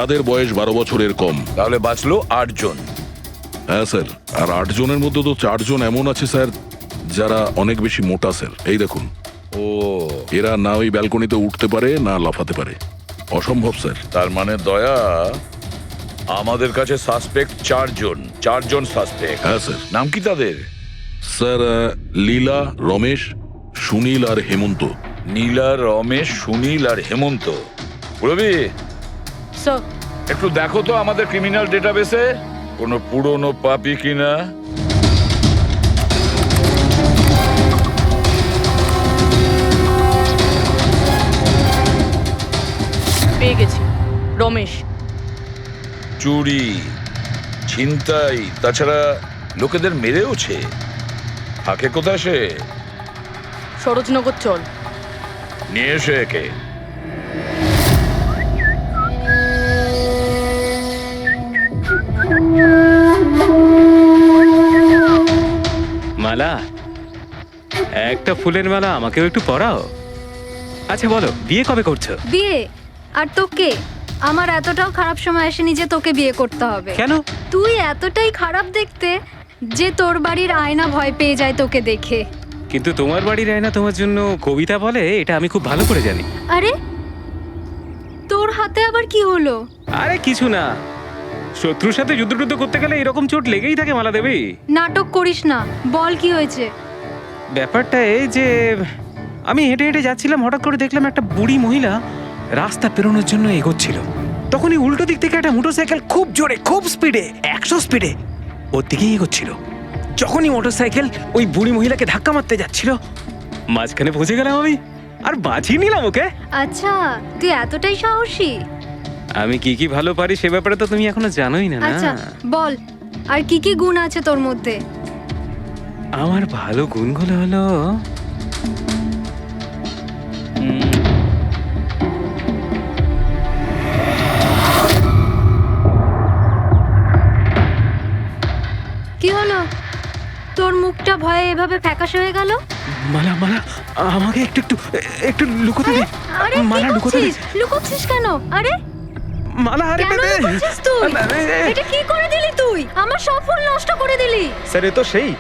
তাদের বয়স 12 বছরের কম। তাহলে বাঁচলো 8 জন। হ্যাঁ স্যার, আর 8 জনের মধ্যে তো 4 জন এমন আছে স্যার যারা অনেক বেশি মোটা স্যার। এই দেখুন, ও, এরা না ওই ব্যালকনিতে উঠতে পারে না লাফাতে পারে। অসম্ভব স্যার। তার মানে দয়া, আমাদের কাছে সাসপেক্ট 4 জন। 4 জন সাসপেক্ট। হ্যাঁ স্যার। নাম কি তাদের? স্যার লীলা, রমেশ, সুনীল আর হেমন্ত। নীলা, রমেশ, সুনীল আর হেমন্ত। রবি, স্যার, একটু দেখো তো আমাদের ক্রিমিনাল ডেটাবেসে কোনো পুরনো পাপি কিনা। পেয়ে গেছি। রমেশ। চুরি, ছিনতাই, তাছাড়া লোকেদের মেরেওছে। থাকে কোথায় সে? সরোজনগর চল। নিয়ে এসে একে। মালা, একটা ফুলের মালা আমাকেও একটু পরাও। আচ্ছা বলো, বিয়ে কবে করছো? বিয়ে? আর তোকে? আমার এতটাও খারাপ সময় আসেনি যে তোকে বিয়ে করতে হবে। কেন? তুই এতটাই খারাপ দেখতে যে তোর বাড়ির আয়না ভয় পেয়ে যায় তোকে দেখে। কিন্তু তোমার বাড়ির আয়না তোমার জন্য কবিতা বলে, এটা আমি খুব ভালো করে জানি। আরে তোর হাতে আবার কি হলো? আরে কিছু না, শত্রুর সাথে যুদ্ধ করতে গেলে এরকম চোট লেগেই থাকে মালা দেবী। নাটক করিস না, বল কি হয়েছে? ব্যাপারটা এই যে আমি হেঁটে হেঁটে যাচ্ছিলাম, হঠাৎ করে দেখলাম একটা বুড়ি মহিলা রাস্তা পেরোনোর জন্য এগোচ্ছিল। তখনই উল্টো দিক থেকে একটা মোটরসাইকেল খুব জোরে, খুব স্পিডে, 100 স্পিডে ওর দিকেই এগোচ্ছিল। যখনই মোটরসাইকেল ওই বুড়ি মহিলাকে ধাক্কা মারতে যাচ্ছিল, মাঝখানে পৌঁছে গেলাম আমি আর বাঁচিয়ে নিলাম ওকে। আচ্ছা, তুই এতটাই সাহসী? আমি কি কি ভালো পারি সে ব্যাপারে তো তুমি এখনো জানোই না। আচ্ছা বল, আর কি কি গুণ আছে তোর মধ্যে? আমার ভালো গুণগুলো হলো কি হলো? তোর মুখটা ভয়ে এভাবে ফ্যাকাশে হয়ে গেল? মালা, মালা আমাকে একটু একটু একটু লুকোতে দে। আরে মালা কি লুকোতে দে। করছিস? লুকোচ্ছিস কেন? আরে মালা, আরে কেন লুকোচ্ছিস তুই? এটা কি করে দিলি তুই? আমার সব ফুল নষ্ট করে দিলি। স্যার এ তো সেই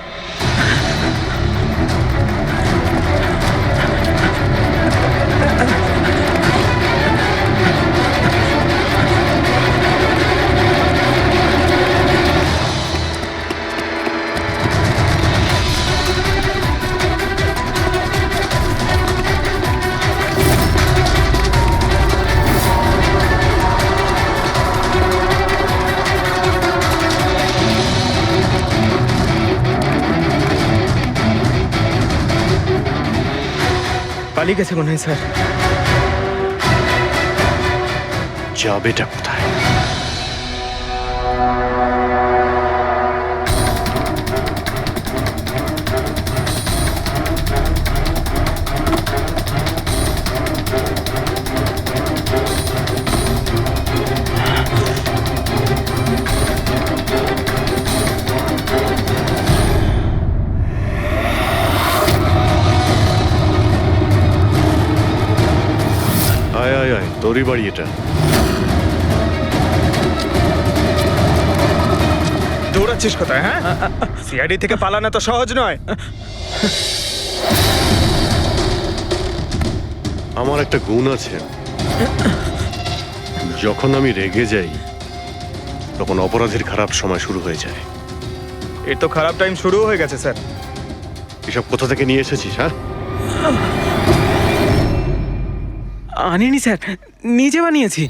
পালিয়ে গেছে মনে হয় স্যার। যাবেটা কোথায়? আয় আয় আয়, তোরই বাড়ি এটা। দৌড়াচ্ছিস কোথায়? হ্যাঁ, সিআইডি থেকে পালানো তো সহজ নয়। আমার একটা গুণ আছে, যখন আমি রেগে যাই তখন অপরাধীর খারাপ সময় শুরু হয়ে যায়। এর তো খারাপ টাইম শুরু হয়ে গেছে স্যার। এসব কোথা থেকে নিয়ে এসেছিস? হ্যাঁ, আনিনি স্যার, নিজে বানিয়েছি।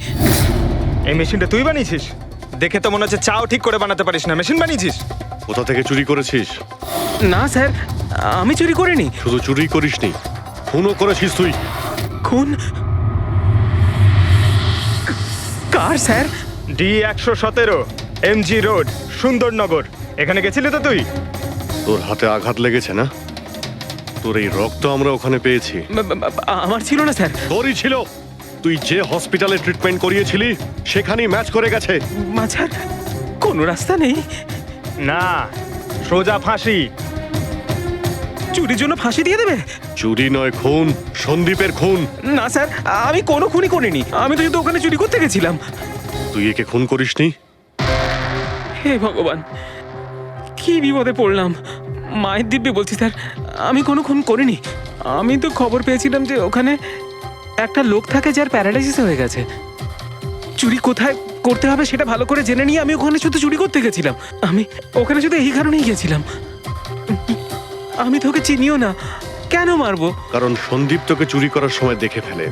এই মেশিনটা তুই বানিয়েছিস? দেখে তো মনে হচ্ছে চাও ঠিক করে বানাতে পারিস না, মেশিন বানিয়েছিস। কোথা থেকে চুরি করেছিস? না স্যার, আমি চুরি করিনি। শুধু চুরি করিসনি, খুনও করেছিস তুই। খুন? কার sir? D117 MG road, Sundarnagar. এখানে গেছিলি তো তুই? তোর হাতে আঘাত লেগেছে না? তোর এই রক্ত আমরা ওখানে পেয়েছি। আমার ছিল না স্যার। তোরই ছিল। তুই যে হসপিটালে ট্রিটমেন্ট করিয়েছিলি সেখানেই ম্যাচ করে গেছে। মাঝার কোনো রাস্তা নেই? না, সোজা ফাঁসি। চুরির জন্য ফাঁসি দিয়ে দেবে? চুরি নয়, খুন, সন্দীপের খুন। না স্যার, আমি কোনো খুনই করিনি। আমি তো শুধু ওখানে চুরি করতে গেছিলাম। তুই একে খুন করিসনি? হে ভগবান, কি বিপদে পড়লাম। মায়ের দিব্যি বলছি স্যার, আমি কোনো খুন করিনি। আমি তো খবর পেয়েছিলাম যে ওখানে একটা লোক থাকে যার প্যারালাইসিস হয়ে গেছে। চুরি কোথায় করতে হবে সেটা ভালো করে জেনে নিয়ে আমি ওখানে শুধু চুরি করতে গেছিলাম। আমি ওখানে শুধু এই কারণেই গেছিলাম। আমি তোকে চিনিও না, কেন মারবো? কারণ সন্দীপ তোকে চুরি করার সময় দেখে ফেলে,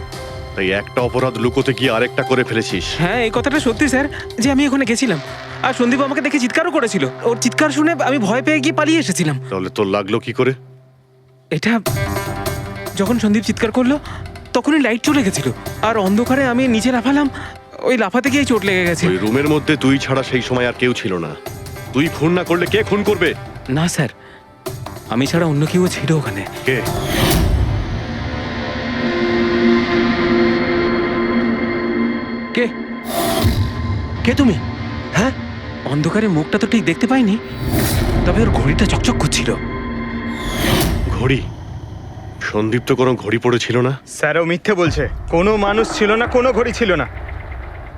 তাই একটা অপরাধ লুকোতে গিয়ে আরেকটা করে ফেলেছিস। হ্যাঁ, এই কথাটা সত্যি স্যার যে আমি ওখানে গেছিলাম, আর সন্দীপ আমাকে দেখে চিৎকারও করেছিল। ওর চিৎকার শুনে আমি ভয় পেয়ে গিয়ে পালিয়ে এসেছিলাম। তাহলে তোর লাগলো কি করে? এটা যখন সন্দীপ চিৎকার করলো তখনই লাইট চলে গেছিল, আর অন্ধকারে আমি নিচে লাফালাম। ওই লাফাতে গিয়ে চোট লেগে গেছে। ওই রুমের মধ্যে তুই ছাড়া সেই সময় আর কেউ ছিল না। তুই খুন না করলে কে খুন করবে? না স্যার, আমি ছাড়া অন্য কেউ ছিল ওখানে। কে? কে কে তুমি? হ্যাঁ, অন্ধকারে মুখটা তো ঠিক দেখতে পাইনি, তবে ওর ঘড়িটা চকচক করছিল। ঘড়ি? সন্দীপ তো কোনো ঘড়ি পড়েছিল না। স্যার ও মিথ্যে বলছে। কোনো মানুষ ছিল না, কোনো ঘড়ি ছিল না।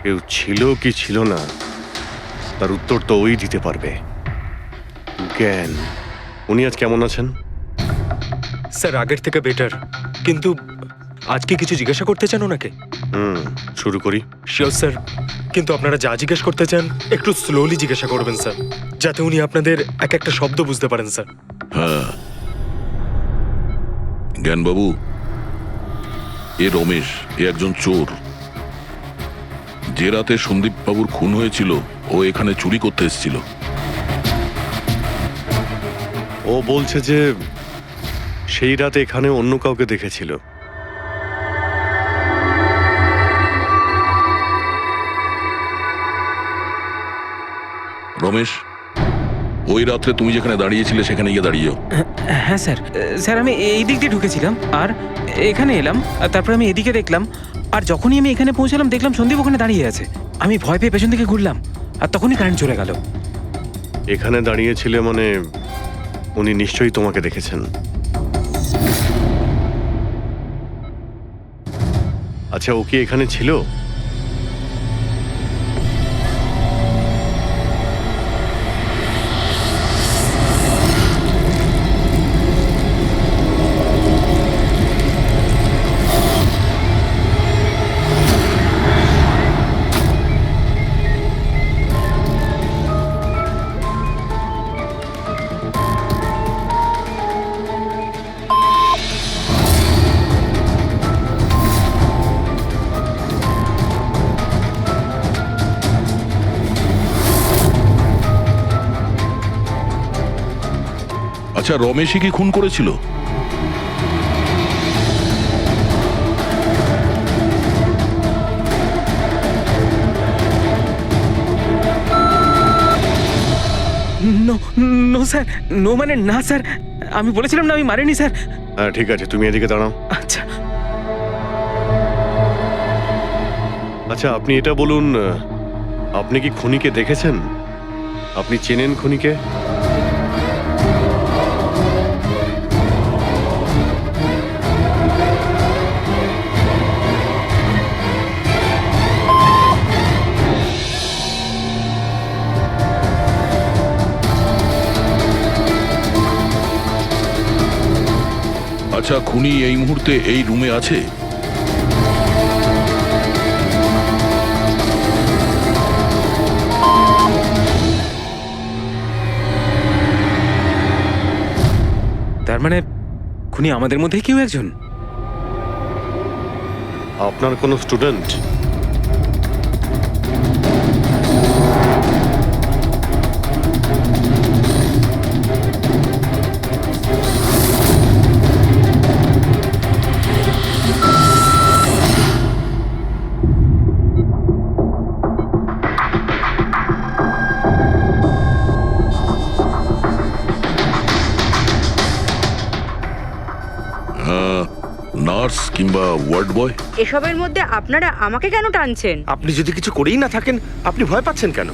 কেউ ছিল কি ছিল না তার উত্তর তো ওই দিতে পারবে। জ্ঞান, উনি আজ কেমন আছেন? স্যার আগের থেকে বেটার, কিন্তু আজকে কিছু জিজ্ঞাসা করতে চান ওনাকে? শুরু করি। শিওর স্যার, কিন্তু আপনারা যা জিজ্ঞেস করতে চান একটু স্লোলি জিজ্ঞাসা করবেন স্যার, যাতে উনি আপনাদের এক একটা শব্দ বুঝতে পারেন স্যার। হ্যাঁ, জ্ঞানবাবু, এ রমেশ, এ একজন চোর। যে রাতে সন্দীপ বাবুর খুন হয়েছিল ও এখানে চুরি করতে এসেছিল। ও বলছে যে সেই রাতে এখানে অন্য কাউকে দেখেছিল। রমেশ, ওই রাত্রে তুমি যেখানে দাঁড়িয়েছিলে সেখানে গিয়ে দাঁড়িয়েও। হ্যাঁ স্যার, স্যার আমি এই দিক দিয়ে ঢুকেছিলাম আর এখানে এলাম, আর তারপর আমি এদিকে দেখলাম, আর যখনই আমি এখানে পৌঁছালাম দেখলাম সন্দীপ ওখানে দাঁড়িয়ে আছে। আমি ভয় পেয়ে পেছন দিকে ঘুরলাম, আর তখনই কারেন্ট চলে গেল। এখানে দাঁড়িয়েছিলে মানে উনি নিশ্চয়ই তোমাকে দেখেছেন। আচ্ছা, ও কি এখানে ছিল? আচ্ছা, রমেশই কি খুন করেছিল? নো নো স্যার, নো মানে না স্যার, আমি বলেছিলাম না আমি মারিনি স্যার। হ্যাঁ ঠিক আছে, তুমি এদিকে দাঁড়াও। আচ্ছা আচ্ছা, আপনি এটা বলুন, আপনি কি খুনিকে দেখেছেন? আপনি চেনেন খুনিকে? আচ্ছা, খুনি এই মুহূর্তে এই রুমে আছে? তার মানে খুনি আমাদের মধ্যে কেউ একজন। আপনার কোনো স্টুডেন্ট? নার্স কিংবা ওয়ার্ড বয়? এসবের মধ্যে আপনারা আমাকে কেন টানছেন? আপনি যদি কিছু করেই না থাকেন, আপনি ভয় পাচ্ছেন কেন?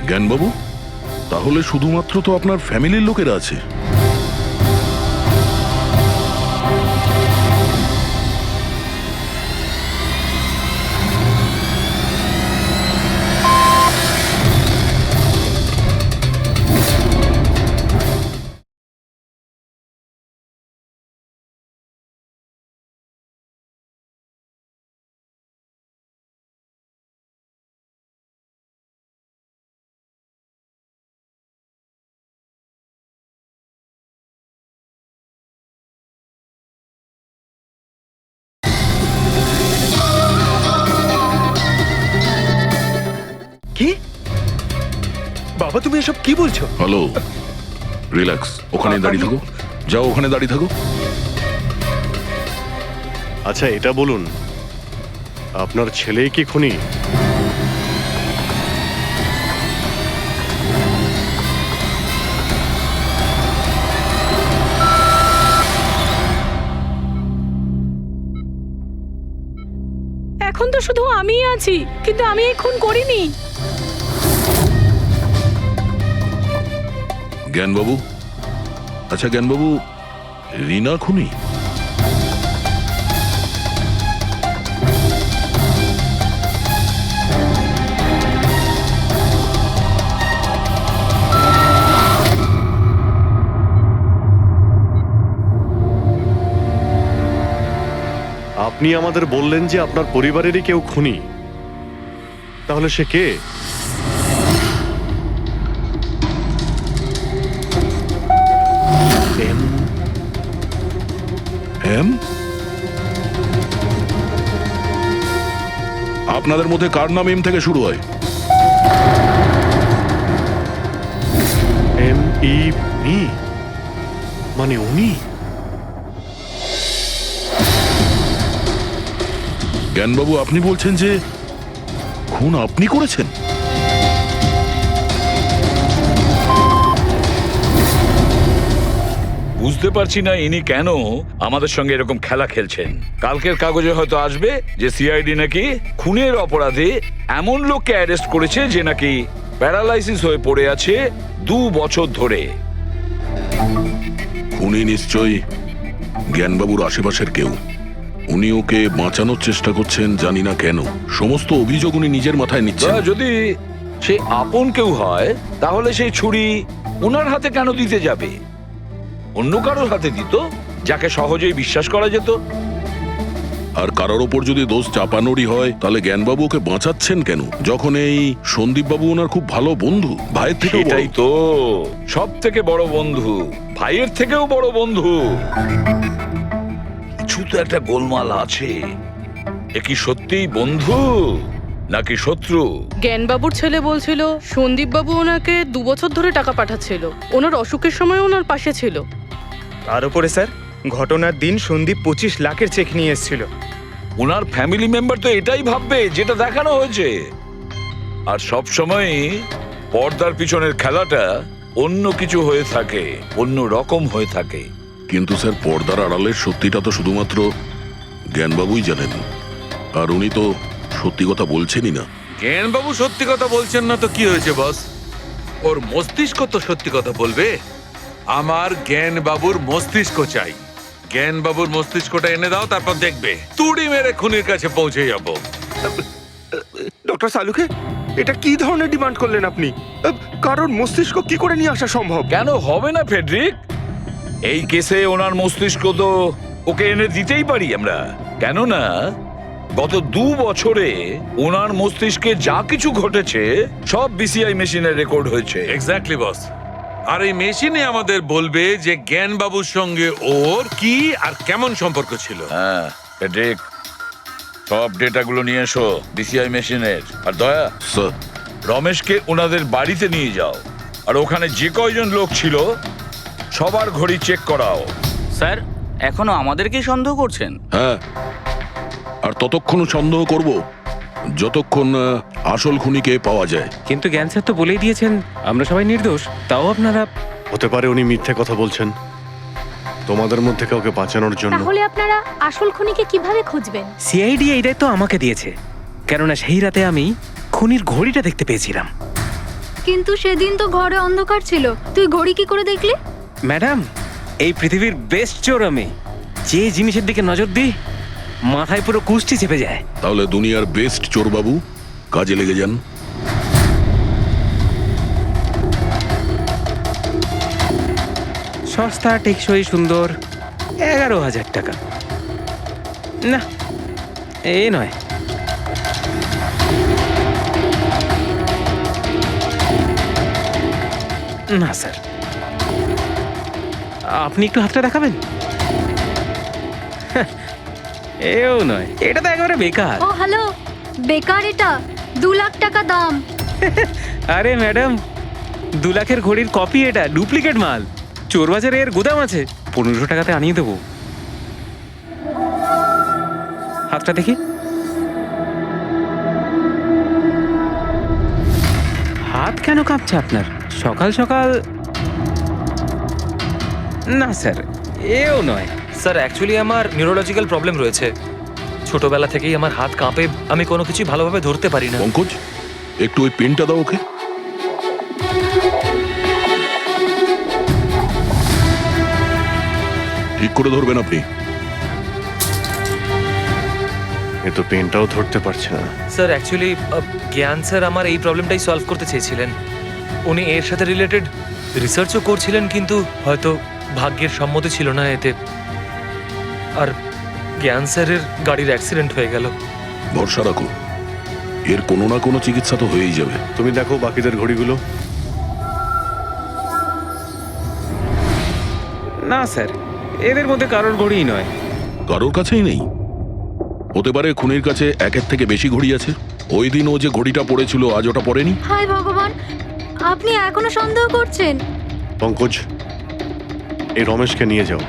জ্ঞানবাবু, তাহলে শুধুমাত্র তো আপনার ফ্যামিলির লোকেরা আছে। বাবা তুমি এসব কি বলছো? হ্যালো, রিল্যাক্স, ওখানে দাঁড়িয়ে থাকো, যাও ওখানে দাঁড়িয়ে থাকো। আচ্ছা এটা বলুন, আপনার ছেলেই কি খুনি? এখন তো শুধু আমিই আছি, কিন্তু আমি এই খুন করিনি। জ্ঞানবাবু, আচ্ছা জ্ঞানবাবু, রিনা খুনি? আপনি আমাদের বললেন যে আপনার পরিবারেরই কেউ খুনি, তাহলে সে কে? এম? আপনাদের মধ্যে কার নাম এম থেকে শুরু হয়? মি, মানে উনি? জ্ঞানবাবু, আপনি বলছেন যে খুন আপনি করেছেন? বুঝতে পারছি না ইনি কেন আমাদের সঙ্গে এরকম খেলা খেলছেন। কালকের কাগজে হয়তো আসবে যে সিআইডি নাকি খুনের অপরাধে এমন লোককে অ্যারেস্ট করেছে যে নাকি প্যারালাইসিস হয়ে পড়ে আছে 2 বছর ধরে। উনি নিশ্চয়ই জ্ঞানবাবুর আশেপাশের কেউ। উনি ওকে বাঁচানোর চেষ্টা করছেন, জানি না কেন। সমস্ত অভিযোগ উনি নিজের মাথায় নিচ্ছেন। যদি সে আপন কেউ হয় তাহলে সেই ছুরি ওনার হাতে কেন দিতে যাবে? অন্য কারোর হাতে দিত, যাকে সহজেই বিশ্বাস করা যেত। আর কারোর ওপর যদি দোষ চাপানোরই হয়, তাহলে জ্ঞানবাবু ওকে বাঁচাচ্ছেন কেন, যখন এই সন্দীপবাবু ওনার খুব ভালো বন্ধু, ভাইয়ের থেকে? সেটাই তো, সব থেকে বড় বন্ধু, ভাইয়ের থেকেও বড় বন্ধু। কিছু তো একটা গোলমাল আছে। এ কি সত্যিই বন্ধু নাকি শত্রু? জ্ঞানবাবুর ছেলে বলছিল সন্দীপবাবু ওনাকে 2 বছর ধরে টাকা পাঠাচ্ছিল, ওনার অসুখের সময় ওনার পাশে ছিল। তার উপরে স্যার, ঘটনার দিন সন্দীপ 25 লাখের চেক নিয়ে এসেছিল। ওনার ফ্যামিলি মেম্বার তো এটাই ভাববে যেটা দেখানো হয়েছে। আর সব সময় পর্দার পিছনের খেলাটা অন্য কিছু হয়ে থাকে, অন্য রকম হয়ে থাকে। কিন্তু স্যার, পর্দার আড়ালের সত্যিটা তো শুধুমাত্র জ্ঞানবাবুই জানেন, আর উনি তো সত্যি কথা বলছেনই না। জ্ঞানবাবু সত্যি কথা বলছেন না তো কি হয়েছে বস? ওর মস্তিষ্ক তো সত্যি কথা বলবে। আমার জ্ঞানবাবুর মস্তিষ্ক চাই। জ্ঞানবাবুর মস্তিষ্কটা এনে দাও, তারপর দেখবে তুড়ি মেরে খুনির কাছে পৌঁছে যাব। ডক্টর সালুকে, এটা কি ধরনের ডিমান্ড করলেন আপনি? কারণ মস্তিষ্ক কি করে নিয়ে আসা সম্ভব? কেন হবে না ফেডরিক? এই কেসে ওনার মস্তিষ্ক তো ওকে এনে দিতেই পারি আমরা। কেননা গত 2 বছরে ওনার মস্তিষ্কে যা কিছু ঘটেছে সব বিসিআই মেশিনে রেকর্ড হয়েছে। এক্স্যাক্টলি বস। আর এই মেশিনে আমাদের বলবে যে জ্ঞানবাবুর সঙ্গে ওর কি আর কেমন সম্পর্ক ছিল। হ্যাঁ ফেডরিক, সব ডেটাগুলো নিয়ে এসো বিসিআই মেশিনের। আর দয়া, স্যার, রমেশকে ওনাদের বাড়িতে নিয়ে যাও, আর ওখানে যে কয়জন লোক ছিল সবার ঘড়ি চেক করাও। স্যার, এখনো আমাদেরকেই সন্দেহ করছেন? হ্যাঁ, আর ততক্ষণ সন্দেহ করব যতক্ষণ আসল খুনিকে পাওয়া যায়। কিন্তু জ্ঞান স্যার তো বলেই দিয়েছেন আমরা সবাই নির্দোষ, তাও আপনারা? হতে পারে উনি মিথ্যে কথা বলছেন তোমাদের মধ্যে কাউকে বাঁচানোর জন্য। তাহলে আপনারা আসল খুনিকে কিভাবে খুঁজবেন? সিআইডি এই দায়িত্ব আমাকে দিয়েছে, কেননা সেই রাতে আমি খুনির ঘড়িটা দেখতে পেয়েছিলাম। কিন্তু সেদিন তো ঘরে অন্ধকার ছিল, তুই ঘড়ি কি করে দেখলি? ম্যাডাম, এই পৃথিবীর বেস্ট চোর আমি। যে জিনিসের দিকে নজর দিই মাথায় পুরো কুষ্টি চেপে যায়। তাহলে দুনিয়ার বেস্ট চোরবাবু, কাজে লেগে যান। সস্তা, টেকসই, সুন্দর, 11,000 টাকা। না, এ নয়। না স্যার, আপনি একটু হাতটা দেখাবেন? এও নয়, এটা তো একেবারে বেকার। ও হ্যালো, বেকার এটা, 2 লাখ টাকা দাম। আরে ম্যাডাম, 2 লাখের ঘড়ির কপি, এটা ডুপ্লিকেট মাল। চোর বাজারে এর গুদাম আছে, 1500 টাকাতে আনিয়ে দেবো। হাতটা দেখি। হাত কেন কাঁপছে আপনার সকাল সকাল? না স্যার, এও নয়। স্যার অ্যাকচুয়ালি আমার নিউরোলজিক্যাল প্রবলেম রয়েছে। ছোটবেলা থেকেই আমার হাত কাঁপে, আমি কোনো কিছু ভালোভাবে ধরতে পারি না। পঙ্কজ, একটু ওই পেনটা দাও ওকে। ঠিক করে ধরবেন আপনি। এ তো পেনটাও ধরতে পারছে না। স্যার অ্যাকচুয়ালি জ্ঞান স্যার আমার এই প্রবলেমটাই সলভ করতে চেয়েছিলেন। উনি এর সাথে রিলেটেড রিসার্চও করছিলেন, কিন্তু হয়তো ভাগ্যের সম্মতি ছিল না এতে। আর জ্ঞান স্যারের গাড়ির অ্যাক্সিডেন্ট হয়ে গেল। ভরসা রাখো, এর কোনো না কোনো চিকিৎসা তো হয়েই যাবে। তুমি দেখো বাকিদের ঘড়িগুলো। না স্যার, এদের মধ্যে কারোর ঘড়িই নয়। কারোর কাছেই নেই? হতে পারে খুনির কাছে একের থেকে বেশি ঘড়ি আছে। ওই দিন ও যে ঘড়িটা পড়েছিল আজ ওটা পড়েনি। হায় ভগবান, আপনি এখনো সন্দেহ করছেন? পঙ্কজ, এই রমেশকে নিয়ে যাও।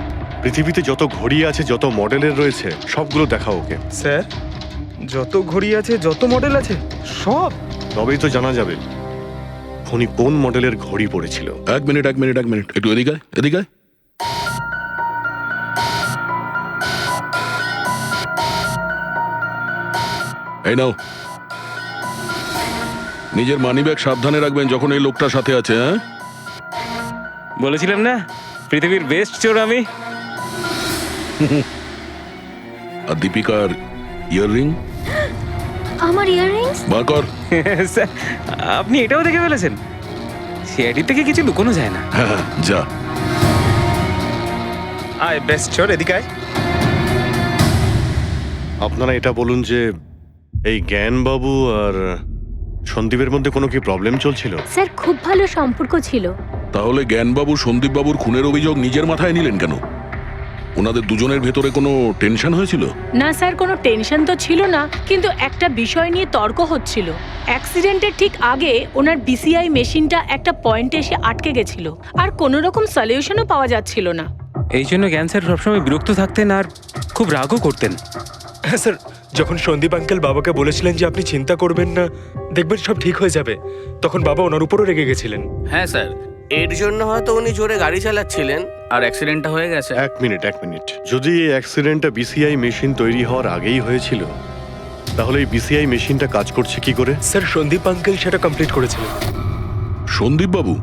পৃথিবীতে যত ঘড়ি আছে, যত মডেলের রয়েছে, সবগুলো দেখাও ওকে। স্যার, যত ঘড়ি আছে, যত মডেল আছে, সব? তবেই তো জানা যাবে খুনি কোন মডেলের ঘড়ি পড়েছিল। এক মিনিট, একটু এদিকে আয়, এদিকে আয়। এই নাও, নিজের মানিব্যাগ সাবধানে রাখবেন যখন এই লোকটার সাথে আছে। হ্যাঁ, বলেছিলাম না পৃথিবীর বেস্ট চোর আমি। আর দীপিকার ইয়াররিং আমার ইয়াররিংস? বার কর। স্যার, আপনি এটাও দেখে ফেলেছেন? সিআইডি থেকে কিছু লুকোনো যায় না। হ্যাঁ, যা। আয় বেস্ট চোর, এদিকে আয়। আপনারা এটা বলুন যে এই জ্ঞানবাবু আর সন্দীপের মধ্যে কোনো কি প্রবলেম চলছিল? স্যার খুব ভালো সম্পর্ক ছিল। তাহলে জ্ঞানবাবু সন্দীপবাবুর খুনের অভিযোগ নিজের মাথায় নিলেন কেন? ওনাদের দুজনের ভেতরে কোনো টেনশন হয়েছিল? না স্যার, কোনো টেনশন তো ছিল না, কিন্তু একটা বিষয় নিয়ে তর্ক হচ্ছিল। অ্যাক্সিডেন্টের ঠিক আগে ওনার বিসিআই মেশিনটা একটা পয়েন্টে এসে আটকে গেছিল, আর কোনো রকম সলিউশনও পাওয়া যাচ্ছিল না। এই জন্য জ্ঞান স্যার সবসময় বিরক্ত থাকতেন আর খুব রাগও করতেন। হ্যাঁ স্যার, যখন সন্দীপ আঙ্কেল বাবাকে বলেছিলেন যে আপনি চিন্তা করবেন না, দেখবেন সব ঠিক হয়ে যাবে, তখন বাবা ওনার উপরও রেগে গেছিলেন। হ্যাঁ স্যার, এর জন্য হয়তো উনি জোরে গাড়ি চালাচ্ছিলেন আর অ্যাক্সিডেন্টটা হয়ে গেছে। এক মিনিট। যদি এই অ্যাক্সিডেন্টটা বিসিআই মেশিন তৈরি হওয়ার আগেই হয়েছিল, তাহলে এই বিসিআই মেশিনটা কাজ করছে কি করে? স্যার সন্দীপ আঙ্কেল সেটা কমপ্লিট করেছিলেন। সন্দীপবাবু?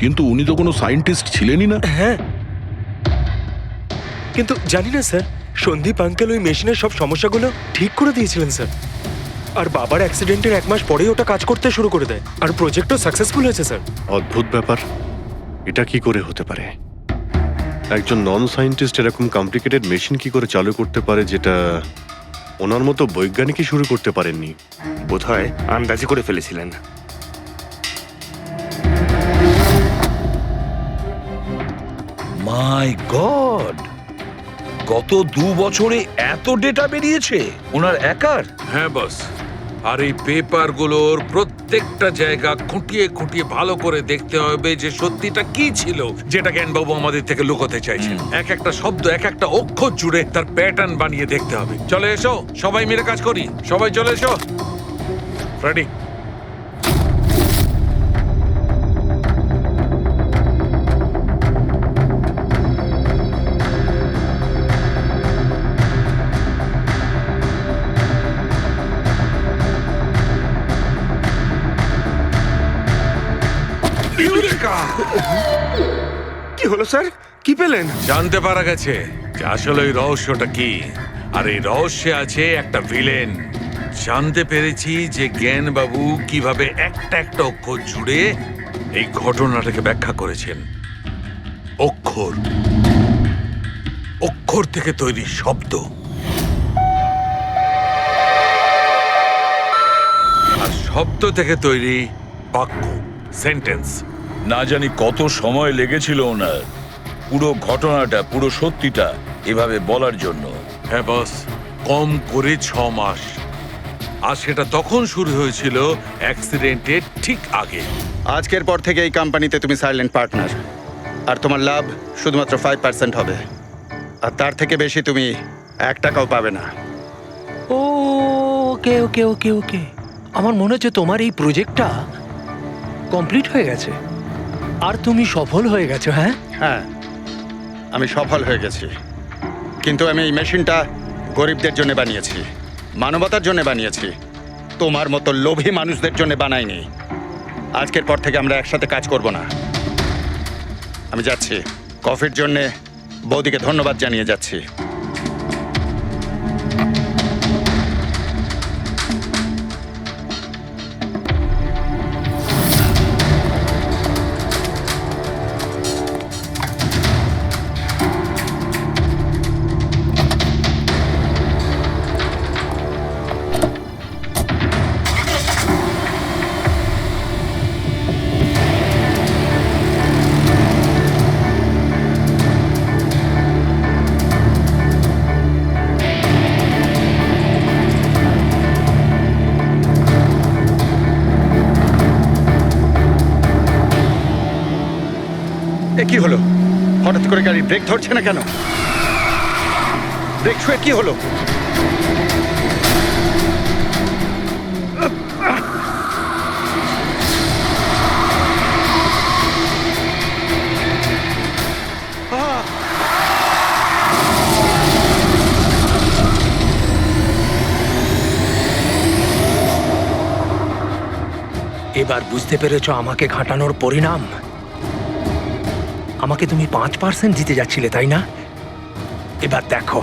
কিন্তু উনি তো কোনো সায়েন্টিস্ট ছিলেনই না। হ্যাঁ, কিন্তু জানি না স্যার, সন্দীপ আঙ্কেল ওই মেশিনের সব সমস্যাগুলো ঠিক করে দিয়েছিলেন স্যার। আর বাবার অ্যাক্সিডেন্টের 1 মাস পরেই ওটা কাজ করতে শুরু করে দেয়, আর প্রজেক্টও সাকসেসফুল হয়েছে স্যার। অদ্ভুত ব্যাপার, এটা কি করে হতে পারে? একজন নন সায়েন্টিস্ট এরকম কমপ্লিকেটেড মেশিন কি করে চালু করতে পারে, যেটা ওনার মতো বৈজ্ঞানিকই শুরু করতে পারেননি? বোধহয় আন্দাজি করে ফেলেছিলেন। মাই গড, গত 2 বছরে এত ডেটা বেরিয়েছে ওনার একার? হ্যাঁ বস, আর এই পেপারগুলোর প্রত্যেকটা জায়গা খুঁটিয়ে খুঁটিয়ে ভালো করে দেখতে হবে যে সত্যিটা কি ছিল, যেটা জ্ঞানবাবু আমাদের থেকে লুকোতে চাইছেন। এক একটা শব্দ, এক একটা অক্ষর জুড়ে তার প্যাটার্ন বানিয়ে দেখতে হবে। চলে এসো, সবাই মিলে কাজ করি। সবাই চলে এসো। রেডি? কি হলো স্যার, কি পেলেন? জানতে পারা গেছে যে আসলে ওই রহস্যটা কি, আর এই রহস্যে আছে একটা ভিলেন। জানতে পেরেছি যে জ্ঞানবাবু কিভাবে একটা একটা অক্ষর জুড়ে এই ঘটনাটাকে ব্যাখ্যা করেছেন। অক্ষর, অক্ষর থেকে তৈরি শব্দ, আর শব্দ থেকে তৈরি বাক্য, সেন্টেন্স। না জানি কত সময় লেগেছিল ওনার পুরো ঘটনাটা, পুরো সত্যিটা এভাবে বলার জন্য। হ্যাঁ বস, কম করে 6 মাস। আর সেটা তখন শুরু হয়েছিল অ্যাক্সিডেন্টের ঠিক আগে। আজকের পর থেকে এই কোম্পানিতে তুমি সাইলেন্ট পার্টনার, আর তোমার লাভ শুধুমাত্র 5% হবে, আর তার থেকে বেশি তুমি 1 টাকাও পাবে না। ও ওকে ওকে ওকে ওকে আমার মনে হচ্ছে তোমার এই প্রজেক্টটা কমপ্লিট হয়ে গেছে আর তুমি সফল হয়ে গেছো। হ্যাঁ হ্যাঁ, আমি সফল হয়ে গেছি, কিন্তু আমি এই মেশিনটা গরিবদের জন্য বানিয়েছি, মানবতার জন্য বানিয়েছি, তোমার মতো লোভী মানুষদের জন্য বানাইনি। আজকের পর থেকে আমরা একসাথে কাজ করব না। আমি যাচ্ছি, কফির জন্যে বৌদিকে ধন্যবাদ জানিয়ে যাচ্ছি। এ কি হলো? হঠাৎ করে গাড়ি ব্রেক ধরছে না কেন? ব্রেক ছুঁয়ে কি হলো? এবার বুঝতে পেরেছো আমাকে ঘাটানোর পরিণাম? আমাকে তুমি 5% দিতে যাচ্ছিলে তাই না? এবার দেখো,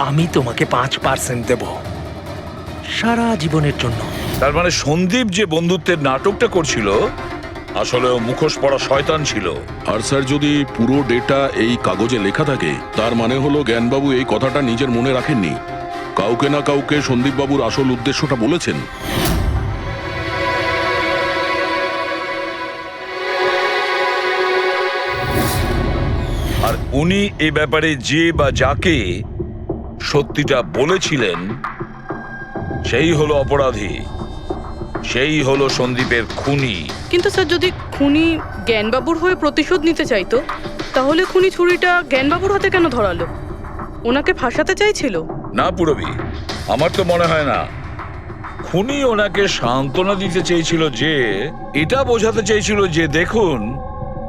আমি তোমাকে 5% দেব সারা জীবনের জন্য। তার মানে সন্দীপ যে বন্ধুত্বের নাটকটা করছিল আসলে ও মুখোশ পড়া শয়তান ছিল। আর স্যার, যদি পুরো ডেটা এই কাগজে লেখা থাকে, তার মানে হলো জ্ঞানবাবু এই কথাটা নিজের মনে রাখেননি, কাউকে না কাউকে সন্দীপবাবুর আসল উদ্দেশ্যটা বলেছেন। আর উনি এ ব্যাপারে যে বা যাকে সত্যিটা বলেছিলেন সেই হলো অপরাধী, সেই হলো সন্দীপের খুনি। কিন্তু স্যার, যদি খুনি জ্ঞানবাবুর হয়ে প্রতিশোধ নিতে চাইতো, তাহলে খুনি ছুরিটা জ্ঞানবাবুর হাতে কেন ধরালো? ওনাকে ফাঁসাতে চাইছিল? না পুরবি, আমার তো মনে হয় না। খুনি ওনাকে সান্ত্বনা দিতে চেয়েছিল, যে এটা বোঝাতে চেয়েছিল যে দেখুন,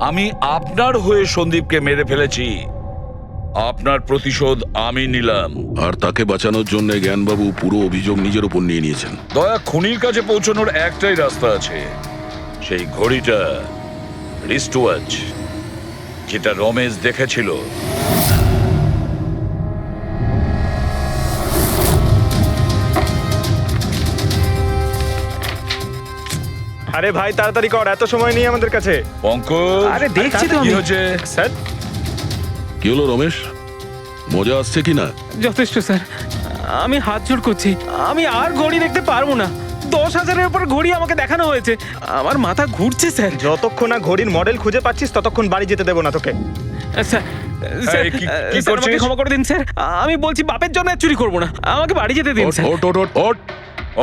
আমি আপনার হয়ে সন্দীপকে মেরে ফেলেছি, আপনার প্রতিশোধ আমি নিলাম। আর তাকে বাঁচানোর জন্য জ্ঞানবাবু পুরো অভিযোগ নিজের উপর নিয়ে নিয়েছেন। দয়া, খুনির কাছে পৌঁছানোর একটাই রাস্তা আছে, সেই ঘড়িটা, রিস্ট ওয়াচ, যেটা রমেশ দেখেছিল। আরে ভাই তাড়াতাড়ি কর, এত সময় নেই আমাদের কাছে। পঙ্কজ, আরে দেখছি তো কি আমি। হচ্ছে? স্যার, কি হলো রমেশ, মজা আসছে কি না? যথেষ্ট স্যার, আমি হাত জোড় করছি, আমি আর ঘড়ি দেখতে পারবো না। 10,000-এর উপর ঘড়ি আমাকে দেখানো হয়েছে, আমার মাথা ঘুরছে স্যার। যতক্ষণ না ঘড়ির মডেল খুঁজে পাচ্ছিস ততক্ষণ বাড়ি যেতে দেবো না তোকে। স্যার, স্যার, এই, কি স্যার, আমাকে করছিস? ক্ষমা করে দিন স্যার, আমি বলছি বাপের জন্য আর চুরি করবো না, আমাকে বাড়ি যেতে দিন ওঠ, স্যার। ওঠ, ওঠ, ওঠ, ওঠ।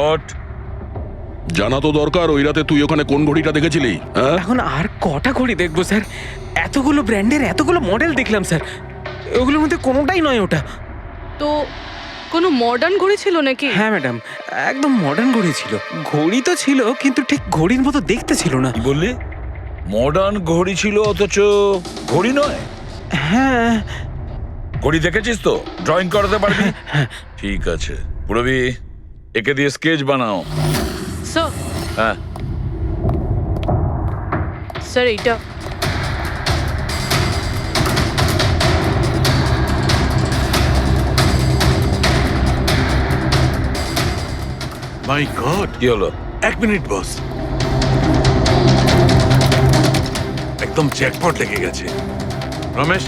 ওঠ। জানা তো দরকার, ওই রাতে তুই ওখানে কোন ঘড়িটা দেখেছিলি? হ্যাঁ, এখন আর কটা ঘড়ি দেখবো স্যার? এতগুলো ব্র্যান্ডের এতগুলো মডেল দেখলাম স্যার, ওগুলোর মধ্যে কোনোটাই নয় ওটা। তো কোনো মডার্ন ঘড়ি ছিল নাকি? হ্যাঁ ম্যাডাম, একদম মডার্ন ঘড়ি ছিল। ঘড়ি তো ছিল, কিন্তু ঠিক ঘড়ির মতো দেখতে ছিল না। কি বললি? মডার্ন ঘড়ি ছিল অথচ ঘড়ি নয়? হ্যাঁ। ঘড়ি দেখেছিস তো? ড্রয়িং করাতে পারবি? ঠিক আছে পুরবি, একে দিয়ে স্কেচ বানাও। স্যার, হ্যাঁ, স্যার এইটা। মাই গড, কি হলো? 1 মিনিট বস, একদম জ্যাকপট লেগে গেছে। রমেশ,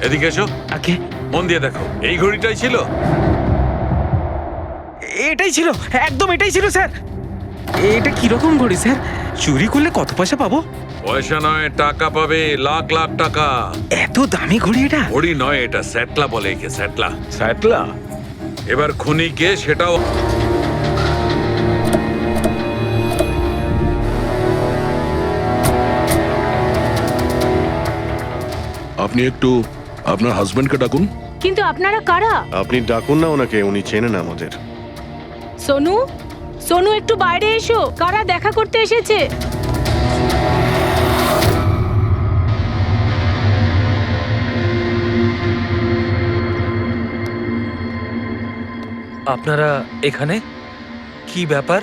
এদিকে এসো। আগে মন দিয়ে দেখো, এই ঘড়িটাই ছিল। এটাই ছিল, একদম এটাই ছিল স্যার। এটা কিরকম ঘড়ি স্যার? চুরি করলে কত পয়সা পাবো? পয়সা নয়, টাকা পাবে, লাখ লাখ টাকা। এত দামি ঘড়ি এটা? ঘড়ি নয়, এটা স্যাটলা বলে একে, স্যাটলা। স্যাটলা? এবার খুনিকে সেটাও। আপনি একটু আপনার হাজবেন্ডকে ডাকুন। কিন্তু আপনারা কারা? আপনি ডাকুন না ওনাকে, উনি চেনেন আমাদের। সোনু, সোনু একটু বাইরে এসো, কারা দেখা করতে এসেছে? আপনারা এখানে? কি ব্যাপার?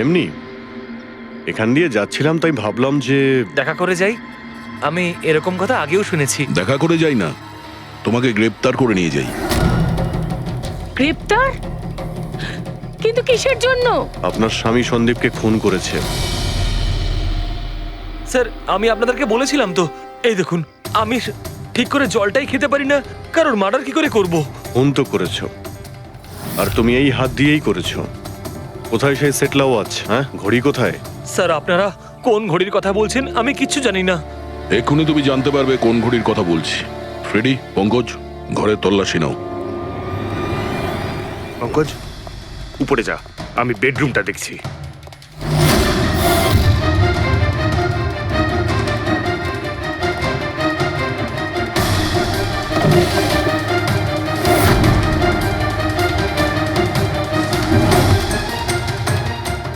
এমনি এখান দিয়ে যাচ্ছিলাম, তাই ভাবলাম যে দেখা করে যাই। আমি এরকম কথা আগেও শুনেছি। দেখা করে যাই না, তোমাকে গ্রেপ্তার করে নিয়ে যাই। গ্রেপ্তার? কিন্তু কিসের জন্য? আপনার স্বামী সন্দীপকে খুন করেছে। স্যার, আমি আপনাদেরকে বলেছিলাম তো, এই দেখুন, আমি ঠিক করে জলটাই খেতে পারি না, কারণ মার্ডার কি করে করব? খুন তো করেছো, আর তুমি এই হাত দিয়েই করেছো। কোথায় সেই সেটলা ওয়াচ? হ্যাঁ, ঘড়ি কোথায়? স্যার, আপনারা কোন ঘড়ির কথা বলছেন আমি কিচ্ছু জানি না। এক্ষুনি তুমি জানতে পারবে কোন ঘড়ির কথা বলছি। ফ্রেডি, পঙ্কজ, ঘরের তল্লাশি নাও। পঙ্কজ, উপরে যা, আমি বেডরুমটা দেখছি।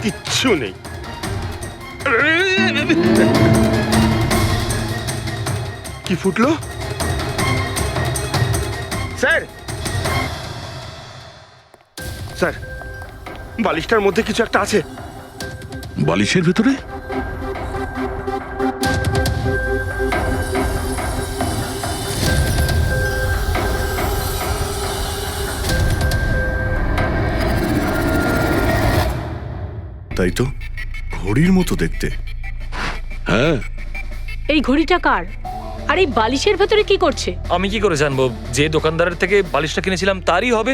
কিচ্ছু নেই। কি ফুটলো? স্যার, স্যার, বালিশটার মধ্যে কিছু একটা আছে। বালিশের ভেতরে? তাই তো, ঘড়ির মতো দেখতে। হ্যাঁ। এই ঘড়িটা কার? আর এই বালিশের ভেতরে কি করছে? আমি কি করে জানবো? যে দোকানদারের থেকে বালিশটা কিনেছিলাম তারই হবে।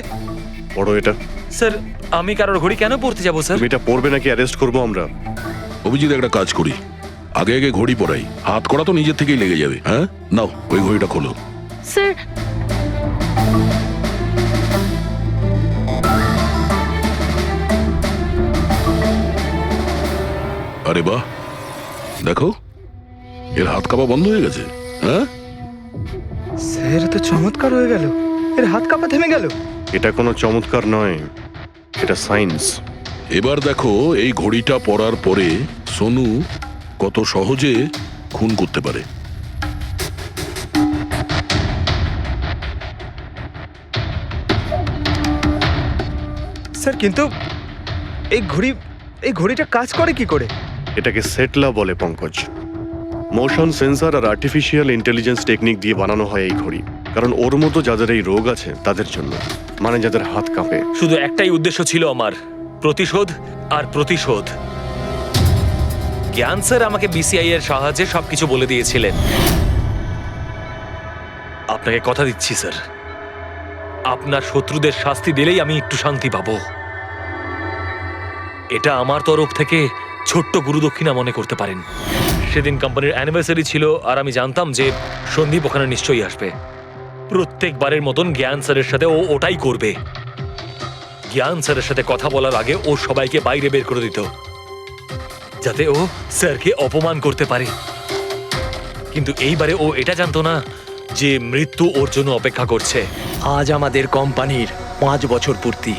পড়ো এটা। স্যার, আমি কারোর ঘড়ি কেন পড়তে যাবো স্যার? তুমি এটা পড়বে নাকি অ্যারেস্ট করবো আমরা? অভিজিৎ, একটা কাজ করি, আগে আগে ঘড়ি পরাই, হাত করা তো নিজের থেকেই লেগে যাবে। হ্যাঁ, নাও ওই ঘড়িটা খোলো। স্যার, আরে বাহ, দেখো এর হাত কাঁপা বন্ধ হয়ে গেছে। হ্যাঁ, স্যার তো চমৎকার হয়ে গেল, এর হাত কাঁপা থেমে গেল। এটা কোনো চমৎকার নয়, এটা সায়েন্স। এবার দেখো এই ঘড়িটা পরার পরে সোনু কত সহজে খুন করতে পারে। স্যার, কিন্তু এই ঘড়িটা কাজ করে কি করে? এটাকে সেটলা বলে পঙ্কজ। মোশন সেন্সর আর আর্টিফিশিয়াল ইন্টেলিজেন্স টেকনিক দিয়ে বানানো হয় এই ঘড়ি, কারণ ওর মতো যাদের এই রোগ আছে তাদের জন্য, মানে যাদের হাত কাঁপে। শুধু একটাই উদ্দেশ্য ছিল আমার, প্রতিশোধ আর প্রতিশোধ। জ্ঞান স্যার আমাকে বিসিআই এর সাহায্যে সবকিছু বলে দিয়েছিলেন। আপনাকে কথা দিচ্ছি স্যার, আপনার শত্রুদের শাস্তি দিলেই আমি একটু শান্তি পাবো। এটা আমার তরফ থেকে ছোট্ট গুরুদক্ষিণা মনে করতে পারেন। সেদিন কোম্পানির অ্যানিভার্সারি ছিল, আর আমি জানতাম যে সন্দীপ ওখানে নিশ্চয়ই আসবে। প্রত্যেকবারের মতন জ্ঞান স্যারের সাথে ও ওটাই করবে। জ্ঞান স্যারের সাথে কথা বলার আগে ও সবাইকে বাইরে বের করে দিত, যাতে ও স্যারকে অপমান করতে পারে। কিন্তু এইবারে ও এটা জানতো না যে মৃত্যু ওর জন্য অপেক্ষা করছে। আজ আমাদের কোম্পানির 5 বছর পূর্তি।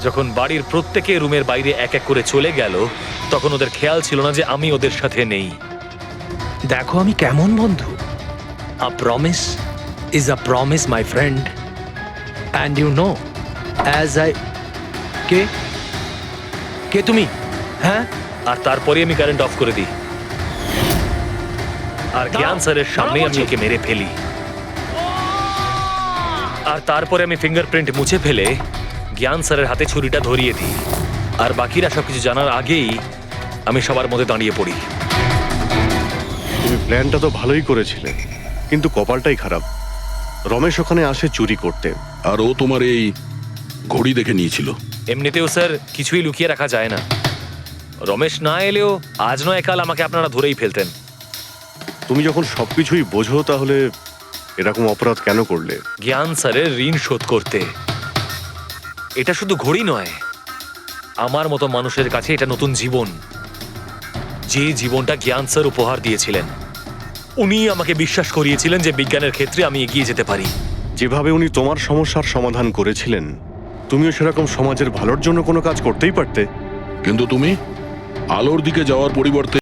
যখন বাড়ির প্রত্যেকে রুমের বাইরে এক এক করে চলে গেল, তখন ওদের খেয়াল ছিল না যে আমি ওদের সাথে নেই। দেখো আমি কেমন বন্ধু। A promise is a promise my friend, and you know as I কে তুমি? হ্যাঁ, আর তারপরে আমি কারেন্ট অফ করে দিই, আর জ্ঞান স্যারের সামনে আমি ওকে মেরে ফেলি। আর তারপরে আমি ফিঙ্গারপ্রিন্ট মুছে ফেলে জ্ঞান স্যারের হাতে ছুরিটা ধরিয়ে দিই। আর বাকিরা সবকিছু জানার আগেই আমি সবার মধ্যে দাঁড়িয়ে পড়ি। তুমি প্ল্যানটা তো ভালোই করেছিলে, কিন্তু কপালটাই খারাপ। রমেশ ওখানে আসে চুরি করতে, আর ও তোমার এই ঘড়ি দেখে নিয়েছিল। এমনিতেও স্যার কিছুই লুকিয়ে রাখা যায় না। রমেশ না এলেও আজ নয় কাল আমাকে আপনারা ধরেই ফেলতেন। তুমি যখন সবকিছুই বোঝো, তাহলে এরকম অপরাধ কেন করলে? জ্ঞান স্যারের ঋণ শোধ করতে। এটা শুধু ঘড়ি নয়, আমার মতো মানুষের কাছে এটা নতুন জীবন, যে জীবনটা জ্ঞান স্যার উপহার দিয়েছিলেন। উনি আমাকে বিশ্বাস করিয়েছিলেন যে বিজ্ঞানের ক্ষেত্রে আমি এগিয়ে যেতে পারি। যেভাবে উনি তোমার সমস্যার সমাধান করেছিলেন, তুমিও সেরকম সমাজের ভালোর জন্য কোনো কাজ করতেই পারতে। কিন্তু তুমি আলোর দিকে যাওয়ার পরিবর্তে